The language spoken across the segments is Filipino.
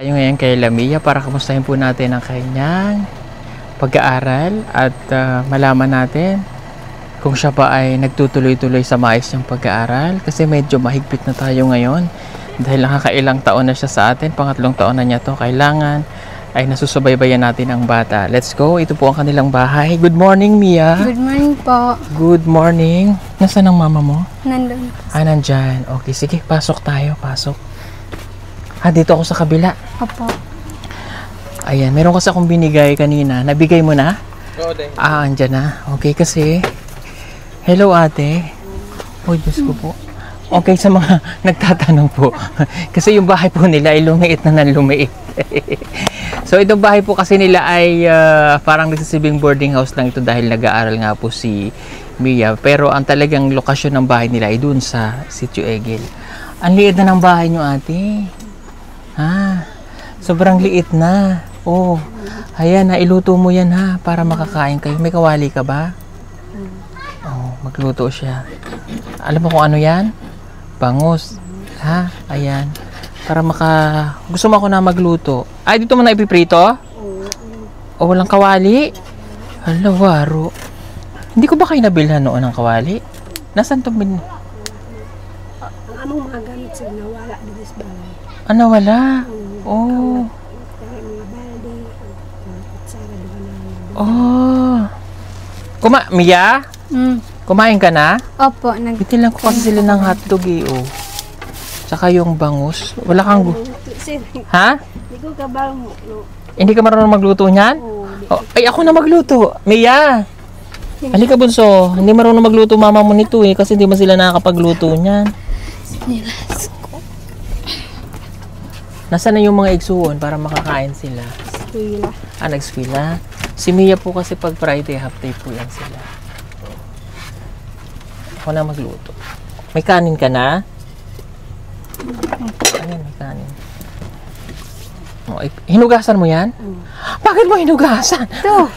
Tayo ngayon kay Lamia para kamustahin po natin ang kanyang pag-aaral at malaman natin kung siya pa ay nagtutuloy-tuloy sa maayos niyang pag-aaral kasi medyo mahigpit na tayo ngayon dahil nakakailang taon na siya sa atin, pangatlong taon na niya to. Kailangan ay nasusubaybayan natin ang bata. Let's go, ito po ang kanilang bahay. Good morning, Mia. Good morning po. Good morning. Nasaan ang mama mo? Nandun. Nandyan. Okay, sige, pasok tayo, pasok. Dito ako sa kabila. Opo. Ayan, meron kasi akong binigay kanina. Nabigay mo na? Oo, din. Andyan na. Okay, kasi... Hello, ate. Oh, Diyos ko po. Okay, sa mga nagtatanong po. Kasi yung bahay po nila ay lumiit na lumiit. So, itong bahay po kasi nila ay parang nagsisibing boarding house lang ito dahil nag-aaral nga po si Mia. Pero ang talagang lokasyon ng bahay nila ay dun sa Sitio Egil. Ang liit na ng bahay nyo, ate. Sobrang liit na. Oh, ayan, iluto mo yan ha, para makakain kayo. May kawali ka ba? Oh, magluto siya. Alam mo kung ano yan? Bangus. Ayan. Para gusto mo ako na magluto. Dito mo na ipiprito? O walang kawali? Hala, waro. Hindi ko ba kayo nabilhan noon ng kawali? Nasaan ito Anong mga gamit sila nawala dito sa bahay? wala? Oh. Mga balde, kutsara, Mia? Kumain ka na? Opo. Bitilan ko kasi sila ng hotdog oh. Tsaka yung bangus. Wala kang... Hindi ko kabang. Hindi ka marunong magluto niyan? Ay, ako na magluto. Mia! Halika, bunso. Hindi marunong magluto mama mo nito kasi hindi mo sila nakakapagluto niyan. Nasaan na yung mga igsuon para makakain sila? Eskwela. Nag-eskwela. Si Mia po kasi pag Friday, half day po yan sila. Ako na magluto. May kanin ka na? Ayan, may kanin. Hinugasan mo yan? Bakit mo hinugasan? Ito.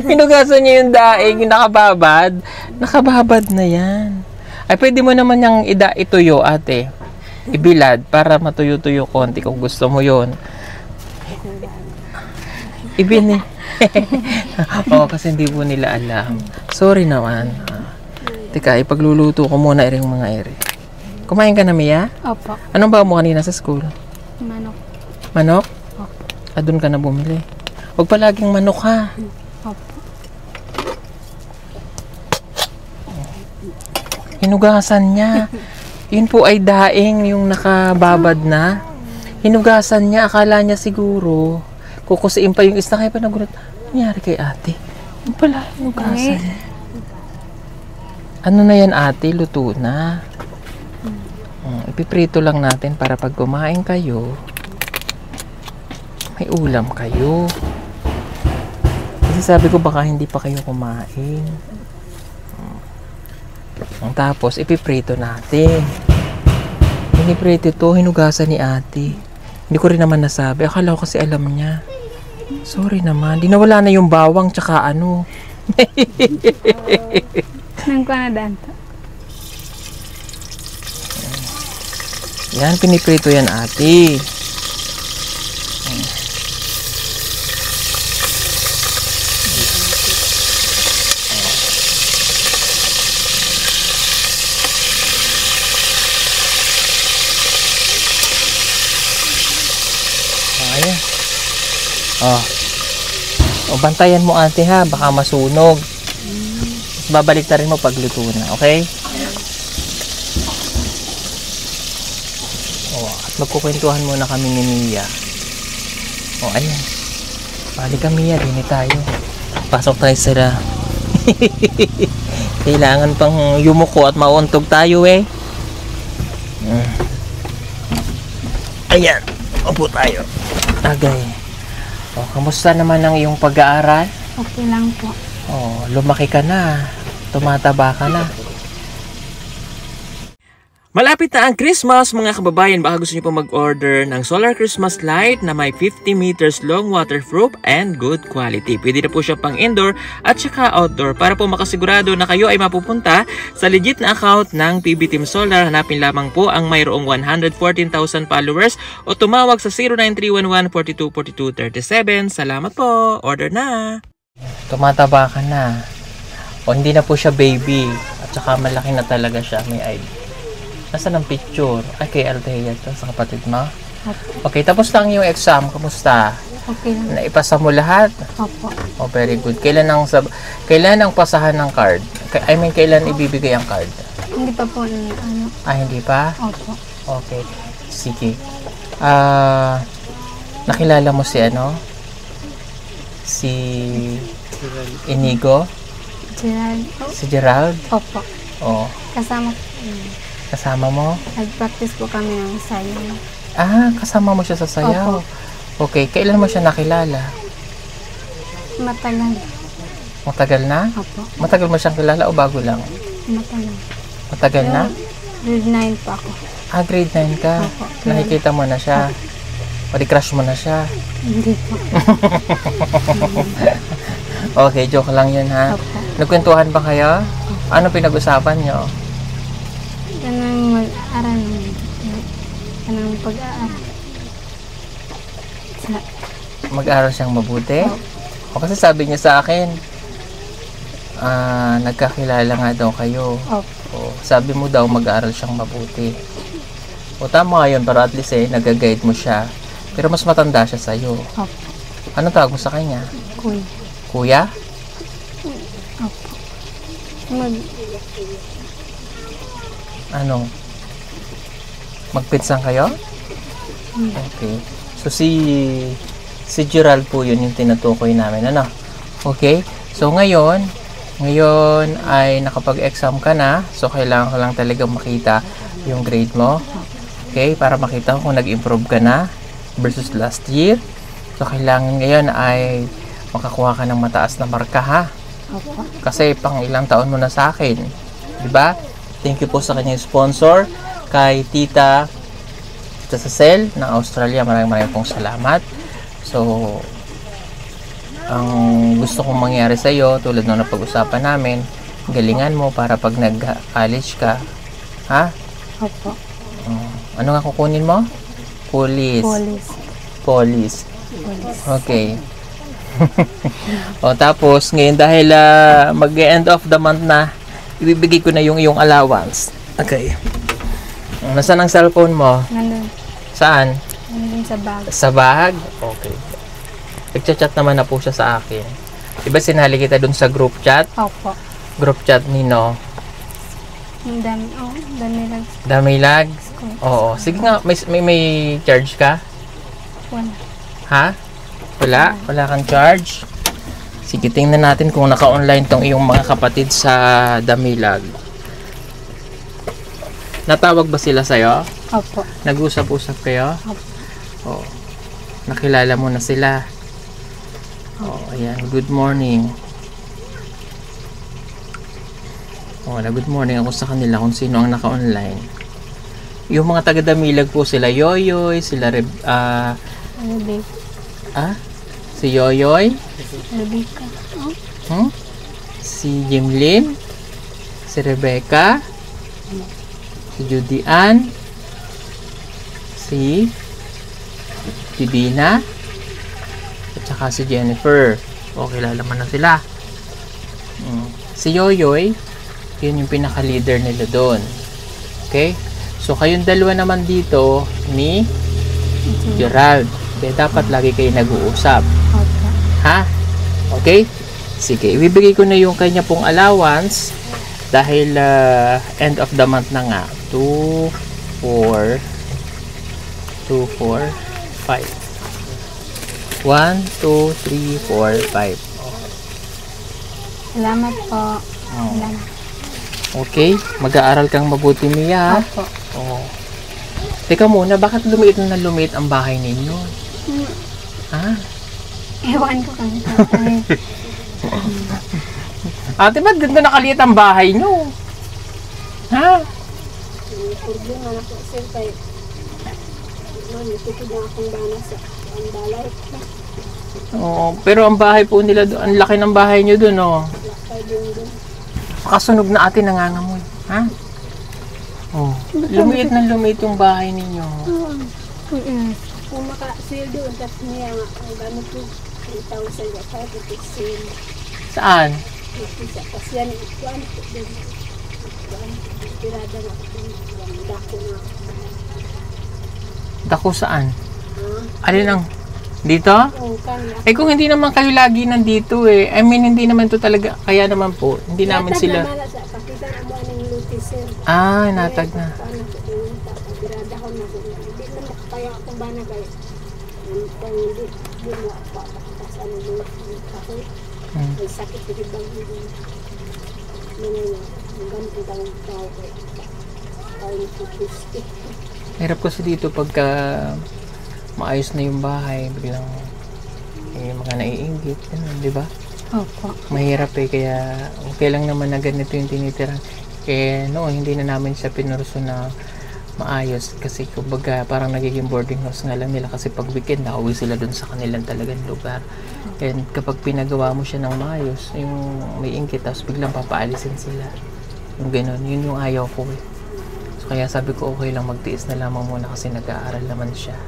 Hinugasan niya yung daing, yung nakababad. Nakababad na yan. Ay, pwede mo naman yung ituyo, ate. Ibilad para matuyo-tuyo konti kung gusto mo yon. Kasi hindi po nila alam. Sorry naman. Teka, ipagluluto ko muna yung mga ere. Kumain ka na, Mia? Opo. Anong bawa mo kanina sa school? Manok. Manok? Opo. Doon ka na bumili. Huwag palaging manok ha. Opo. Hinugasan niya. Yun po ay daing yung nakababad na. Hinugasan niya. Akala niya siguro kukusiin pa yung isda. Kaya pa nagulat. Nangyari kay ate? Yung pala hinugasan niya. Ano na yan, ate? Luto na. Ipiprito lang natin para pag kumain kayo, may ulam kayo. Kasi sabi ko baka hindi pa kayo kumain. Tapos ipiprito natin. Piniprito ito, hinugasan ni ate. Hindi ko rin naman nasabi. Akala ko kasi alam niya. Sorry naman. Di nawala na yung bawang tsaka ano. Nang ko na danto. Yan, piniprito yan ate. Ayan. Bantayan mo ate ha, baka masunog. Babalik na rin mo pag luto na, okay? At magkukwentuhan muna kami ni Mia. Ayan. Balik ka, Mia, dini tayo. Pasok tayo sila. Kailangan pang yumuko at mauntog tayo Ayan. Upo tayo. Agay. Kamusta naman ang iyong pag-aaral? Okay lang po. Lumaki ka na. Tumataba ka na. Malapit na ang Christmas mga kababayan, baka gusto niyo po mag-order ng solar Christmas light na may 50 meters long, waterproof and good quality. Pwede na po siya pang indoor at saka outdoor. Para po makasigurado na kayo ay mapupunta sa legit na account ng PB Team Solar, hanapin lamang po ang mayroong 114,000 followers o tumawag sa 0931-4242-37. Salamat po, order na! Tumataba ka na. O hindi na po siya baby at saka malaki na talaga siya, may ID. Nasaan ang picture? Ay, kay Althea to, sa kapatid mo? Opo. Okay, tapos lang yung exam. Kamusta? Okay lang. Naipasa mo lahat? Opo. Oh, very good. Kailan ang pasahan ng card? I mean, kailan ibibigay ang card? Hindi pa po ano. Ah, hindi pa? Opo. Okay. Sige. Nakilala mo si ano? Si Inigo? Gerald. Si Gerald? Opo. Oh. Kasama Kasama mo? nag-practice po kami ng sayaw. Ah, kasama mo siya sa sayaw. Okay, kailan mo siya nakilala? Matagal. Matagal na? Opo. Matagal mo siyang kilala o bago lang? Matagal. Matagal na? Grade 9 pa ako. Ah, grade 9 ka. Opo. Nakikita mo na siya. O di crush mo na siya. Hindi po. Okay, joke lang yun ha. Opo. Nagkwentuhan ba kayo? Ano pinag-usapan nyo? Kanang mag-aaral. Kanang pag-aaral. Mag-aral siyang mabuti? Opo. O kasi sabi niya sa akin, nagkakilala nga daw kayo. Opo. O, sabi mo daw mag-aaral siyang mabuti. O tama nga yun, para at least nag-guide mo siya. Pero mas matanda siya sa'yo. Opo. Anong tawag mo sa kanya? Kuya. Kuya? Opo. Ano? Magpinsan kayo? Okay. So si Gerald po yun yung tinutukoy namin, ano? Okay? So ngayon ay nakapag-exam ka na. So kailangan ko lang talaga makita yung grade mo. Okay? Para makita ko kung nag-improve ka na versus last year. So kailangan ngayon ay makakuha ka ng mataas na marka, ha? Opo. Kasi pang ilang taon mo na sa akin. Diba? Thank you po sa kanyang sponsor, kay Tita Cecil ng Australia. Maraming pong salamat. So, ang gusto kong mangyari sa iyo, tulad nung napag-usapan namin, galingan mo para pag nag-college ka. Ha? Opo. Ano nga kukunin mo? Police. Police. Okay. O tapos, ngayon dahil mag-end of the month na, ibibigay ko na yung iyong allowance. Okay. Nasaan ang cellphone mo? Nandun. Saan? Nandun sa bag. Sa bag? Okay. Nagchat-chat naman na po siya sa akin. Diba sinali kita dun sa group chat? Opo. Group chat nino? Ang dami. Oh, dami lang. Damilag? Ko. Oo. Sige nga, may charge ka? Wala. Ha? Wala? Wala kang charge? Sige, tingnan natin kung naka-online tong iyong mga kapatid sa Damilag. Natawag ba sila sa'yo? Opo. Nag-usap-usap kayo? Opo. Oo. Nakilala mo na sila. Oo, ayan. Good morning. Oo, good morning ako sa kanila kung sino ang naka-online. Yung mga taga-Damilag po, sila Yoyoy, sila Rebecca. si Yoyoy, Rebecca. Oh. si Jimlin, si Rebecca, si Judy Ann, si Divina, at saka si Jennifer. O, kilala mo na sila. Si Yoyoy, yun yung pinaka-leader nila doon. Okay? So, kayong dalawa naman dito ni Gerald. Kaya dapat lagi kayo nag-uusap. Opo. Ha? Okay? Sige, ibibigay ko na yung kanya pong allowance dahil end of the month na nga. 2, 4, 5. 1, 2, 3, 4, 5. Salamat po. Salamat. Okay? Mag-aaral kang mabuti, Mia. Opo. Oo. Teka muna, bakit lumiit na lumiit ang bahay ninyo? Ha? Ewan ko kang Ate, ba't ganda nakaliit ang bahay nyo? Ha? problema na po sir kay natukod na akong bana sa ang balay. Oo, pero ang bahay po nila doon, ang laki ng bahay nyo doon, oh. Lakay din. Kasunog na ate nangangamoy, ha? Oh, lumiit na lumiit yung bahay ninyo. Kung maka-sale doon, tapos niya ang gamit ko 3,000 ya kaya ito sale. Saan? Tapos yan, ikuan ko din. Tirada na ako din. Dako na ako. Dako saan? Ha? Alin ang? Dito? Oo, kanya. Eh kung hindi naman kayo lagi nandito eh. I mean, hindi naman to talaga. Kaya naman po, hindi namin sila. Pakita na mo ang luti sir. Ah, natag na. Paano ko pinunta? Tirada ko na. Hindi na makapaya akong bana kayo. Hindi mo ako papakas ano mo ako. May sakit sa ibang hindi. Ang ganito ang tao ko. Tawin ko pistik. Hirap kasi dito pagka maayos na yung bahay, biglang may mga naiinggit, ganun, di ba? Opo. Mahirap eh, kaya okay lang naman na ganito yung tinitira. Kaya noon, hindi na namin siya pinurso na maayos kasi kumbaga parang nagiging boarding house nga lang nila kasi pag weekend nauwi sila dun sa kanilang talagang lugar. And kapag pinagawa mo siya ng maayos, yung may inggit tapos biglang papaalisin sila. Yung ganun, yun yung ayaw ko eh. So, kaya sabi ko okay lang magtiis na lamang muna kasi nag-aaral naman siya.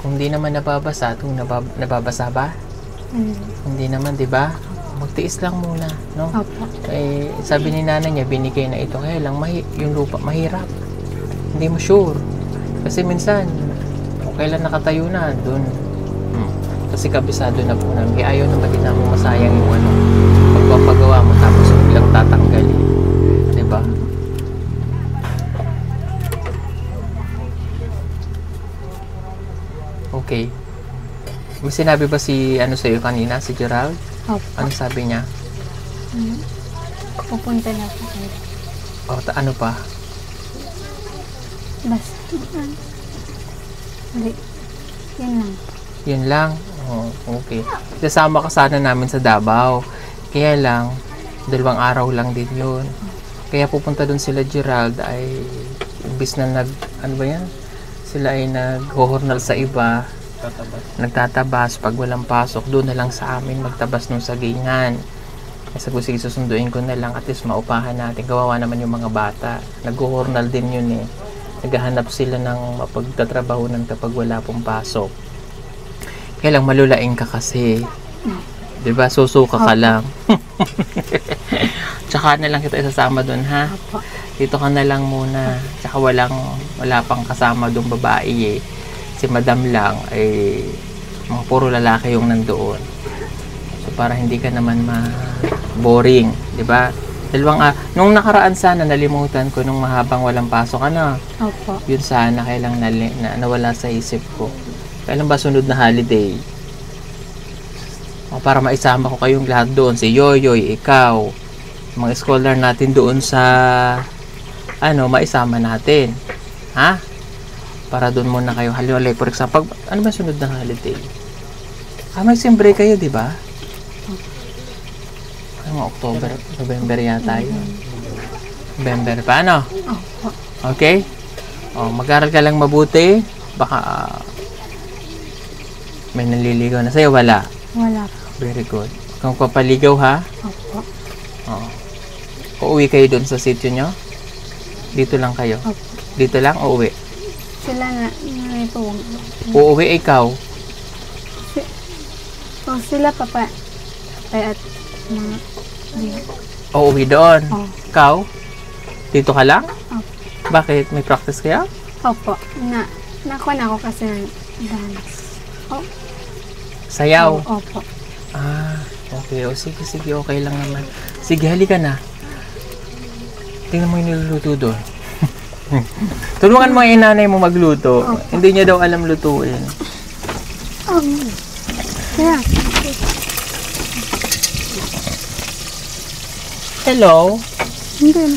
Kung hindi naman nababasa, kung nababasa ba? Hindi naman, di ba? Magtiis lang muna, no? Opo. Eh, sabi ni nanay niya, binigay na ito. Kaya lang, yung lupa, mahirap. Hindi mo sure. Kasi minsan, kung kailan nakatayo na, dun. Kasi kabisado na po namin. Kaya ayaw naman din namin masayang yung ano, pagpapagawa mo, tapos biglang tatanggalin. Di ba? Okay. May sinabi ba si ano sa'yo kanina, si Gerald? Opo. Ano sabi niya? Pupunta na po kayo. O, ano pa? Basta. Hindi. Yan lang. Yun lang? Oh, okay. Kasama ka sana namin sa Davao. Kaya lang, 2 araw lang din yun. Kaya pupunta dun sila Gerald ay imbis na ano ba yan? Sila ay naghohornal sa iba. Nagtatabas pag walang pasok. Doon na lang sa amin magtabas ng sagingan. Kasi kung sige susunduin ko na lang at least maupahan natin. Kawawa naman yung mga bata. Naghohornal din yun eh. Naghahanap sila ng mapagtatrabahunan kapag wala pong pasok. Kaya lang malulaing ka kasi. Diba? Susuka ka lang. Tsaka na lang kita isasama doon ha. Opo. Dito ka na lang muna. Tsaka wala pang kasama doon babae eh. Si madam lang ay mga puro lalaki yung nandoon. So para hindi ka naman boring, 'di ba? Nung nakaraan sana nalimutan ko nung mahabang walang pasok ano. Opo. Yun sana kailang nawala sa isip ko. Kailan ba sunod na holiday? O, para maisama ko kayong lahat doon, si Yoyoy, ikaw, mga scholar natin doon sa maisama natin. Ha? Para doon muna kayo. Haliwalay, for example, ano ba sunod na holiday? May simbre kayo, di ba? October, November yata yun. November pa, ano? Opo. Okay? Mag-aral ka lang mabuti. Baka may naliligaw na sa'yo. Wala. Wala po. Very good. Kung papaligaw ha? Opo. Uuwi kayo doon sa sitio nyo? Dito lang kayo? Opo. Dito lang o uwi? Sila na po. Uuwi ikaw? Sila papa at mga Uuwi doon? Oh. Ikaw? Dito ka lang? Opo. Bakit? May practice kaya? Opo. Nakuha na ako kasi ng dance. Sayaw? Opo. Okay. Sige. Okay lang naman. Sige, halika na. Tingnan mo yung niluluto doon. Tulungan mo yung nanay mo magluto. Hindi niya daw alam lutuin. Kaya. Hello? Hindi.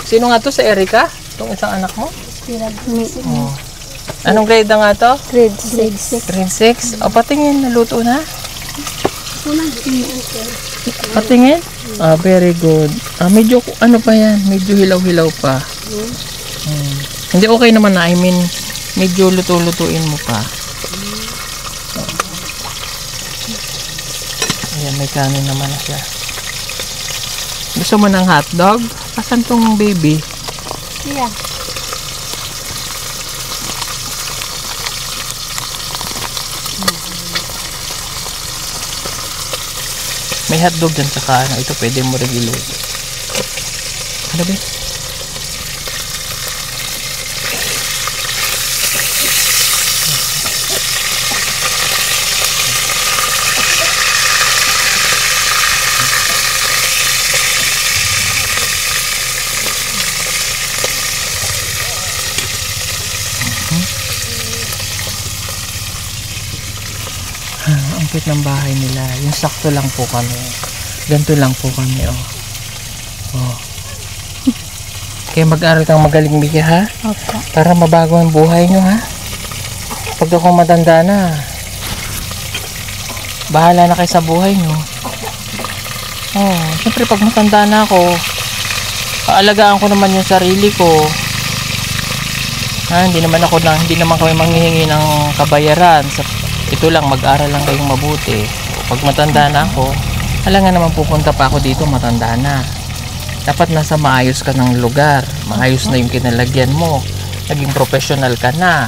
Sino nga to? Si Erica? Itong isang anak mo? Oh. Anong grade na nga to? Grade 6. Grade 6? Patingin. Naluto na? Patingin? Very good. Medyo, ano pa yan? Medyo hilaw-hilaw pa. Hindi, okay naman na. I mean, medyo luto-lutuin mo pa. Ayan, may kanin naman na siya. Gusto mo ng hotdog? Asan tong baby? Yeah. May hotdog dyan sa kanan. Ito pwede mo rin iluto. Ano ba? Ang cute ng bahay nila. Yung sakto lang po kami. Ganito lang po kami, oh. Oh. Kaya mag-aral kang magaling, Mika, ha? Opo. Para mabago ang buhay nyo, ha? Pag ako matanda na, bahala na kayo sa buhay nyo. Oh, siyempre pag matanda na ako, aalagaan ko naman yung sarili ko. Hindi naman kami manghihingi ng kabayaran. Ito lang, mag-aral lang kayong mabuti. Pag matanda na ako, alangan naman pupunta pa ako dito, matanda na. Dapat nasa maayos ka ng lugar. Maayos na yung kinalagyan mo. Naging professional ka na.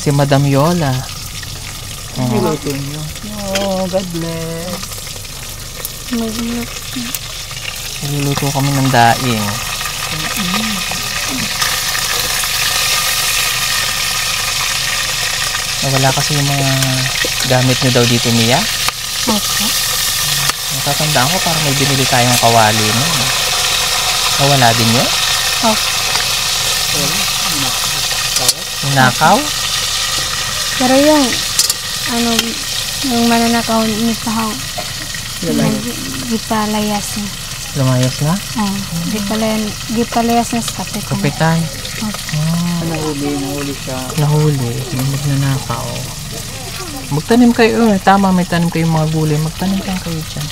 Si Madam Yola. Niluto nyo. Oh, God bless. Niluluto kami ng daing. Nawala kasi yung mga gamit nyo daw dito, Mia. Opo. Natatandaan ko parang may binili tayong kawali mo. Nawala din yun? Opo. Nakaw? Pero yung, yung mananakaw ni Tahaw, gipalayas na. Lumayas na? Oo. Gipalayas na sa kapitan. Kapitan? Nahuli siya. Nahuli. May magnanakaw. Magtanim kayo. Tama, may tanim kayong mga gulay. Magtanim kayo dyan.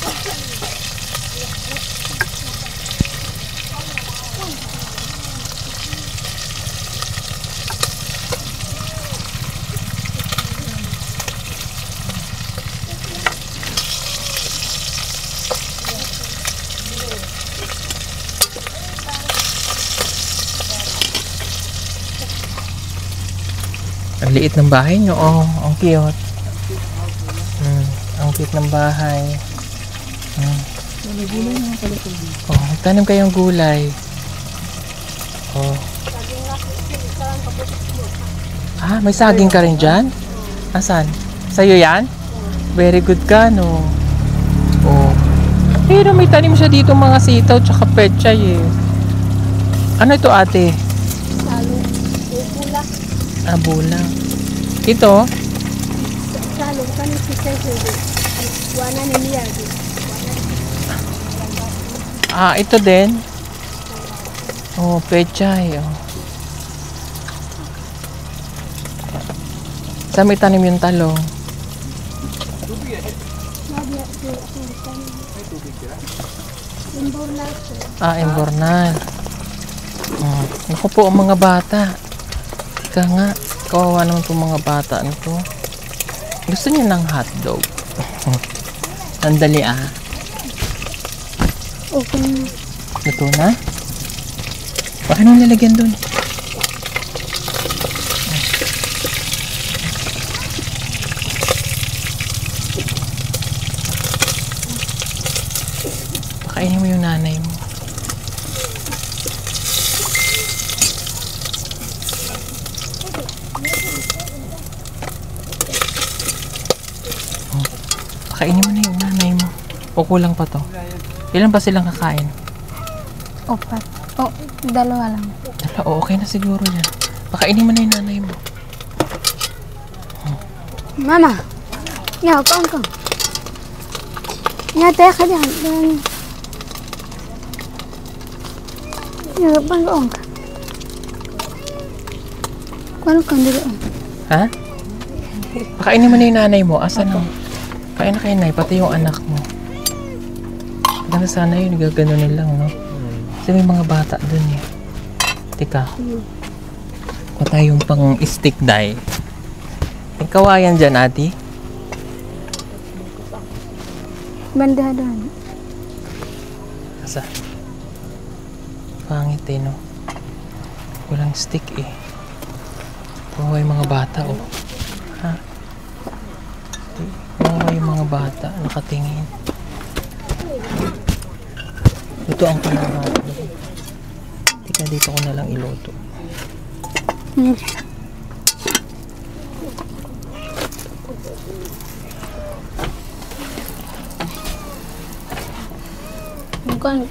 Ang liit ng bahay nyo. Oh, ang cute. Ang cute ng bahay. Oh, tanim kayong gulay. Oh. May saging ka rin dyan? Asan? Sa'yo yan? Very good ka, no? Oh. Pero may tanim siya dito mga sitaw tsaka pechay eh. Ano ito, ate? Bulang. Ito? Salong kami si Sensei. Wana ni Miyagi. Ito din. Oh, pechay. Oh. Saan may tanim yung talong? Imbornal. Oh. Naku po, ang mga bata. Ika nga, kawawa naman itong mga bata nito. Gusto niya ng hotdog. Sandali Okay. Luto na? Baka nang lalagyan dun? Pakainin mo yung nanay mo. Kainin mo na yung nanay mo. O kulang pa to. Ilan pa silang kakain? Opat. Oh, dalawa lang. Okay na siguro yan. Pakainin mo na yung nanay mo. Mama! Nga, kaon ka. Nga, tayo ka dyan. Nga, kaon ka. Kaon ka doon. Ha? Pakainin mo na yung nanay mo. Asan ang... Kain na kayo, Nay. Pati yung anak mo. Maganda sana yun. Gaganunin lang, no? Kasi may mga bata dun eh. Teka. Kuha tayong pang stick dye. May kawayan dyan, ate. Banda doon. Asa? Pangit eh, no? Walang stick eh. Kawawa yung mga bata, oh. Ha? Kawawa yung mga bata. Nakatingin. Lutuan ko na nga. Tika, dito ko na lang iluto. Bukan.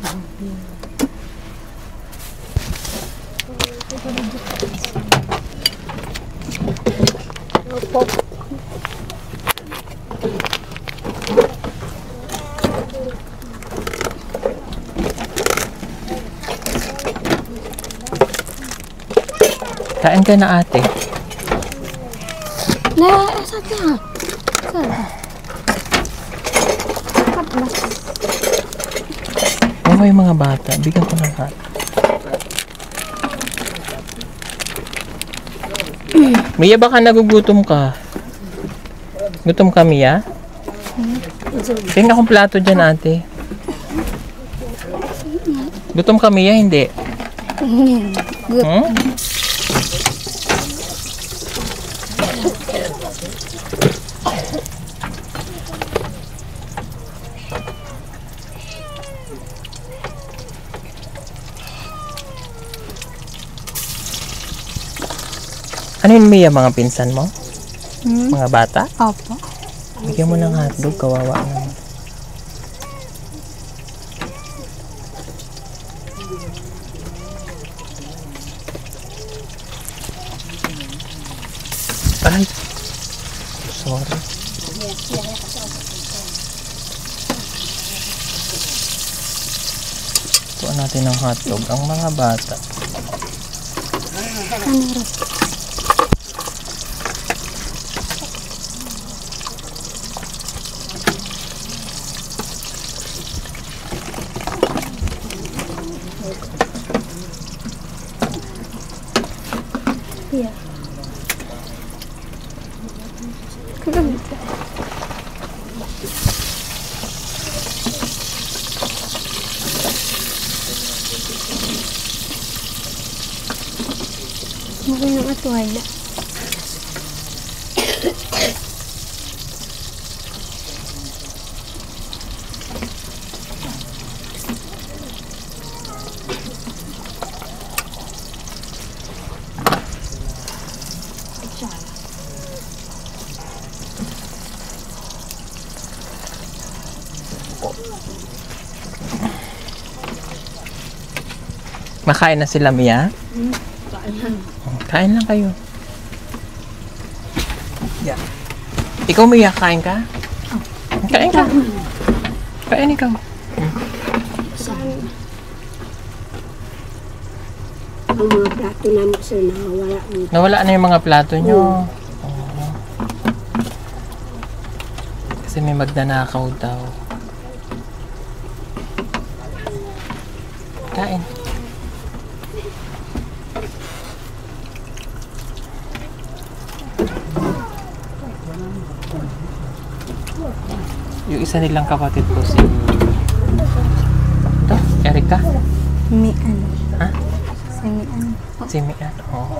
Kain ka na, ate. Nah, satu. Kawawa yung mga bata. Bigyan ko ng hat. Mia, baka nagugutom ka. Gutom ka, Mia? Tingnan akong plato dyan, ate. Gutom ka, Mia? Hindi. Hmm? Ano yun, Mia? Mga pinsan mo? Mga bata? Apa? Bigyan mo ng hotdog, kawawa naman. Ay! Sorry. Tuan natin ng hotdog. Ang mga bata. Iya. Mungkin yung ito ada. Makain na sila, Mia? Kain lang kayo. Yeah. Ikaw, Mia, kain ka? Kain ka. Kain ikaw. Ang mga plato namin sir nakawala dito. Nawala na yung mga plato nyo. Oo. Kasi may magnanakaw daw. Kain. Yung isa nilang kapatid ko si Erika. Mian. Ha? Si Mian. Si Mian. Oo.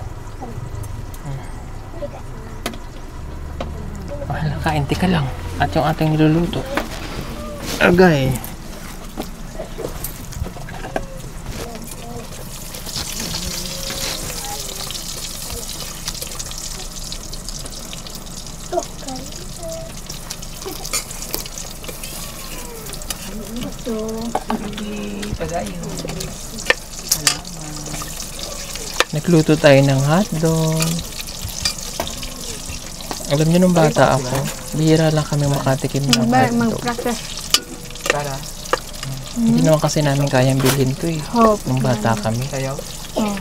Wala, kain. Tika lang. At yung ating niluluto. Agay. Nagluto tayo ng hotdog. Alam niyo nung bata ako, bihira lang kami makatikim ng hotdog. Mag-practice. Hindi naman kasi namin kayang bilhin to eh. Hope. Nung bata kami. Oh.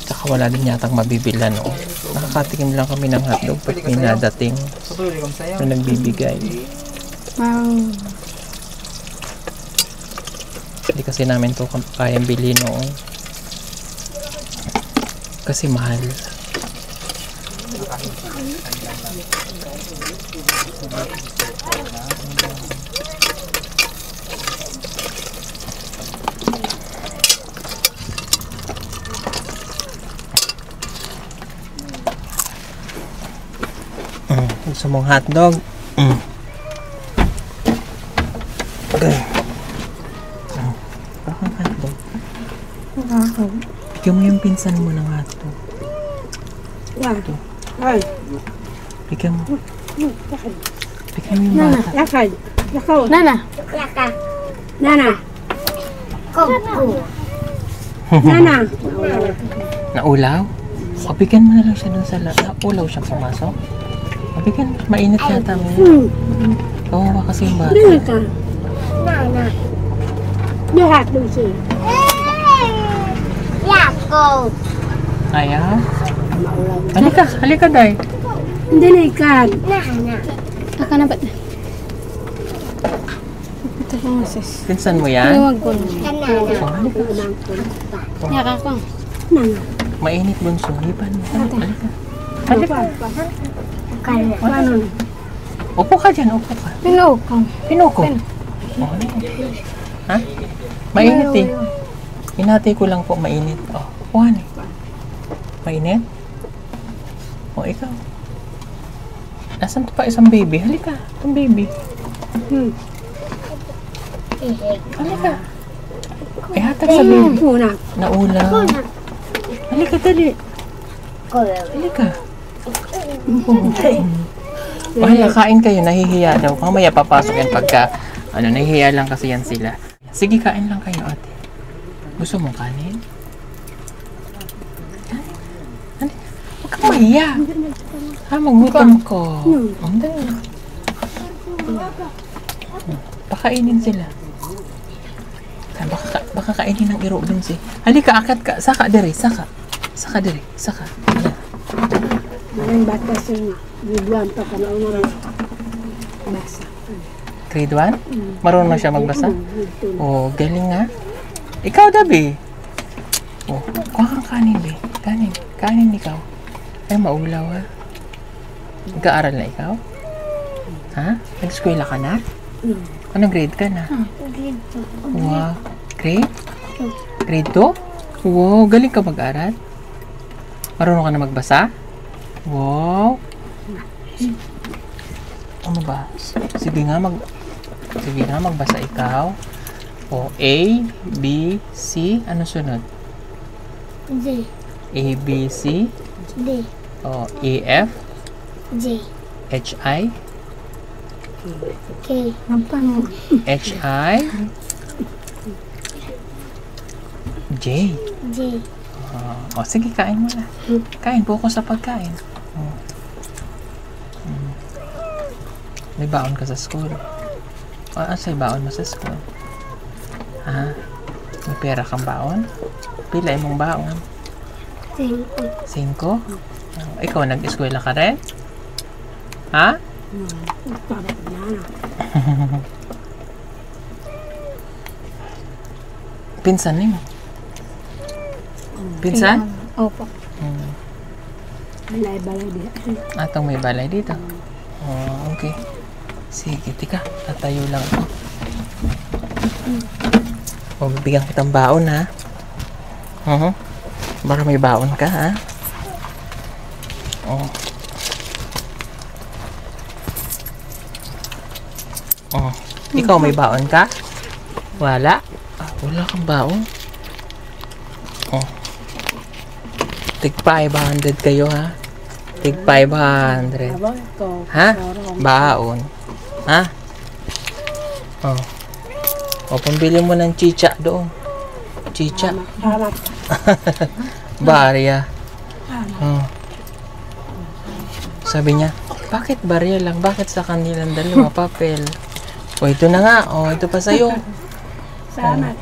Tsaka wala din yatang mabibilan no. Nakakatikim lang kami ng hotdog pag may nadating na nagbibigay. Hindi kasi namin to kayang bilhin noon. Kasi mahal. Gusto mong hotdog? Okay. Bakang hotdog? Bigyan mo yung pinsan mo ng hotdog. Ay, Bigyan mo. Bigyan mo yung Nana. bata. lakad. Lakaw. Nana. Nana. Nana. Naulaw? O, bigyan mo na lang siya dun sa naulaw siya pumasok. O, bigyan mo. Mainit yata mo. Oo, kasi yung bata. Nana ka. Lahat doon siya. Ayaw? Halika, halika day. Hindi na ikan. Aka na ba't? Ito ko nga sis. Pinsan mo yan? Huwag ko na. O, halika. Yaka ko. Nana. Mainit bunso. Hipan mo. Halika. Halika. Paano? Upo ka dyan, upo ka. Pinukang. Pinuko. O, halika. Ha? Mainit eh. Hinati ko lang po mainit. O, kuhan eh. Mainit? O, ikaw. Nasaan pa isang baby? Halika, itong baby. Halika. Ay, hatag sa baby. Una. Naulaw. Halika, dali. Halika. Wala, kain kayo. Nahihiya daw. Mamaya papasok yan pagka, nahihiya lang kasi yan sila. Sige, kain lang kayo, ate. Gusto mong kanin? Halika. Huwag kang mahiya. Ha, magmutom ko. Pakainin sila. Baka kainin ng iro dun si. Halika, akat ka. Saka diri, saka. Saka diri, saka. Maraming bata siya nga. Bigyan pa ka na una basa. Grade 1? Marunong siya magbasa? Oh, galing nga. Ikaw, Dabi. Oh, kuha kang kanin, be. Kanin. Kanin ikaw. Ay, maulaw, ha? Nag-aaral na ikaw? Ha? Nag-eskwela ka na? Anong grade ka na? Wow. Grade? Grade 2? Wow, galing ka mag-aral? Marunong ka na magbasa? Wow. Ano ba? Sige nga, magbasa ikaw. O, A, B, C. Ano sunod? D. A, B, C. D. O, E, F. J. H, I. K. H, I. J. J. O, sige, kain mo na. Kain, focus sa pagkain. O. May baon ka sa school. O, sa'yo baon mo sa school? Ha? May pera kang baon? Pila mong baon? 5? Ikaw, nag-eskwela ka rin? Ha? Pinsan niyo? Pinsan? Opo. Balay-balay diya. Atong may balay dito. Oh, okay. Sige, tika. Tatayo lang ako. O, bibigyan kitang baon, ha? Baka may baon ka, ha? Oh. Oh. Ikaw may baon ka? Wala? Wala kang baon? Oh. Tig 500 kayo, ha? Tig 500. Ha? Baon. Ha? Oh. O, pambili mo ng chicha doon. Chicha. Barya. Oh. Sabi niya, bakit barya lang? Bakit sa kanilang dalawa papel? O, ito na nga. O, ito pa sa'yo. Salamat.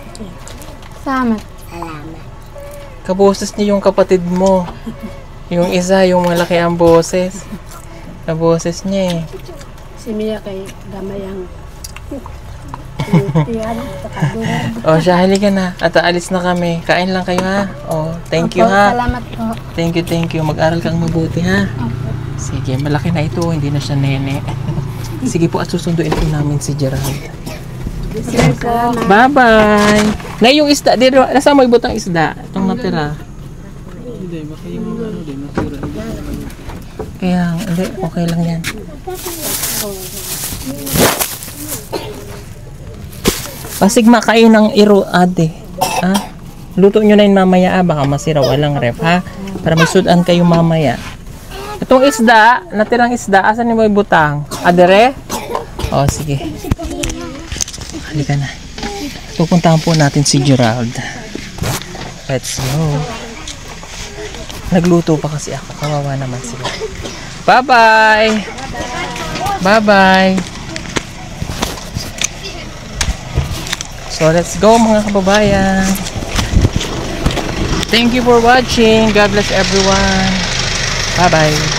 Salamat. Kaboses niya yung kapatid mo. Yung isa, yung malaki ang boses. Kaboses niya eh. Si Mia kay gamay ang tiyan, takadungan. O siya, halika na. At aalis na kami. Kain lang kayo ha. O, thank you Opo, ha. Salamat po. Thank you. Mag-aral kang mabuti ha. Sige, malaki na ito. Hindi na siya nene. Sige po at susunduin po namin si Gerald. Sige po. Bye-bye! Na yung isda, dito, nasa mo ibutang isda? Itong natira. Hindi, baka yung ano din, natira. Kaya, hindi, okay lang yan. Pasigma kayo ng iro, ate. Ha? Luto nyo na yun mamaya, baka masira, walang ref, ha? Para may sudan kayo mamaya. Itong isda, natirang isda, asan mo ibutang? Adere? O, sige. Halika na. Pupuntahan po natin si Gerald. Let's go. Nagluto pa kasi ako. Kawawa naman sila. Bye-bye! Bye-bye! So, let's go mga kababayan. Thank you for watching. God bless everyone. Bye-bye.